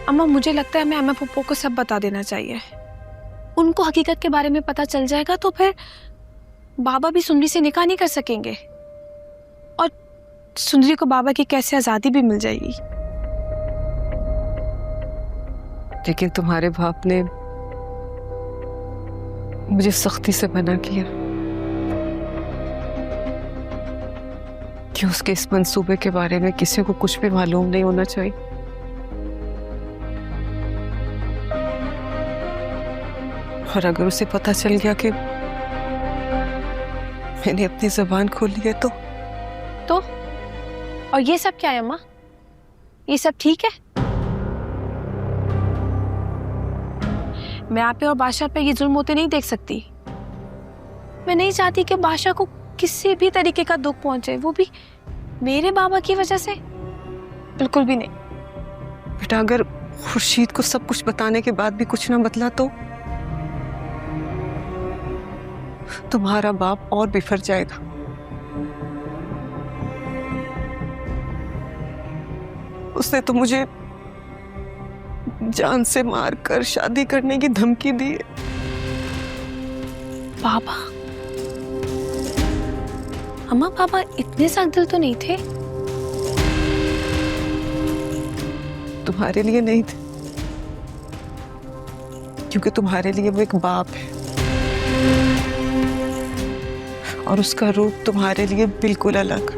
अम्मा मुझे लगता है हमें अम्मा पप्पू को सब बता देना चाहिए। उनको हकीकत के बारे में पता चल जाएगा तो फिर बाबा भी सुंदरी से निकाह नहीं कर सकेंगे और सुंदरी को बाबा की कैसे आजादी भी मिल जाएगी। लेकिन तुम्हारे बाप ने मुझे सख्ती से मना किया कि उसके इस मंसूबे के बारे में किसी को कुछ भी मालूम नहीं होना चाहिए। और अगर उसे पता चल गया कि मैंने अपनी जुबान खोली है तो और ये सब क्या है अम्मा? ये सब ठीक है? मैं आप पे और बादशाह पे ये जुल्म होते नहीं देख सकती। मैं नहीं चाहती कि बादशाह को किसी भी तरीके का दुख पहुंचे, वो भी मेरे बाबा की वजह से। बिल्कुल भी नहीं। बेटा अगर खुर्शीद को सब कुछ बताने के बाद भी कुछ ना बदला तो तुम्हारा बाप और बिफर जाएगा। उसने तो मुझे जान से मारकर शादी करने की धमकी दी है। बाबा, अम्मा बाबा इतने सख्त दिल तो नहीं थे। तुम्हारे लिए नहीं थे, क्योंकि तुम्हारे लिए वो एक बाप है और उसका रूप तुम्हारे लिए बिल्कुल अलग।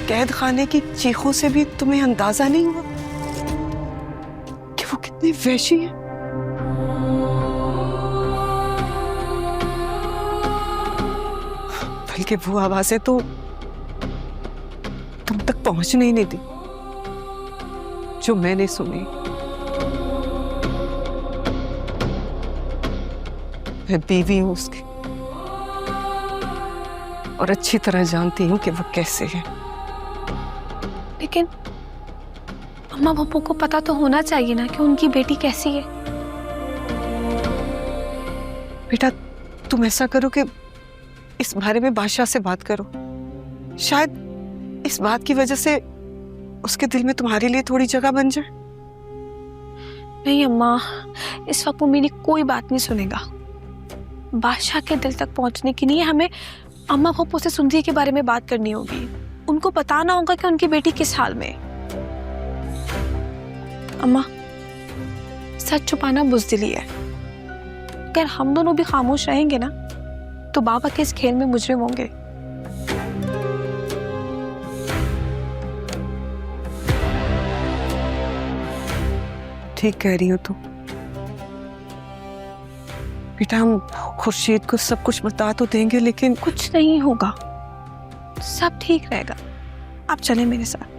कैद खाने की चीखों से भी तुम्हें अंदाजा नहीं हुआ कि वो कितनी वहशी है। बल्कि वो आवाजें तो तुम तक पहुंचने ही नहीं दी जो मैंने सुनी। मैं बीवी हूं उसकी और अच्छी तरह जानती हूं कि वो कैसे है। लेकिन अम्मा पप्पू को पता तो होना चाहिए ना कि उनकी बेटी कैसी है। बेटा तुम ऐसा करो कि इस बारे में बादशाह से बात करो। शायद इस बात की वजह से उसके दिल में तुम्हारे लिए थोड़ी जगह बन जाए। नहीं अम्मा, इस वक्त वो मेरी कोई बात नहीं सुनेगा। बादशाह के दिल तक पहुंचने के लिए हमें अम्मा पप्पू से सुंदरी के बारे में बात करनी होगी। उनको बताना होगा कि उनकी बेटी किस हाल में। अम्मा, सच छुपाना बुज़दिली है। अगर हम दोनों भी खामोश रहेंगे ना तो बाबा के इस खेल में मुजरिम होंगे। ठीक कह रही हो तुम। बेटा हम खुर्शीद को सब कुछ बता तो देंगे, लेकिन कुछ नहीं होगा, सब ठीक रहेगा। आप चलें मेरे साथ।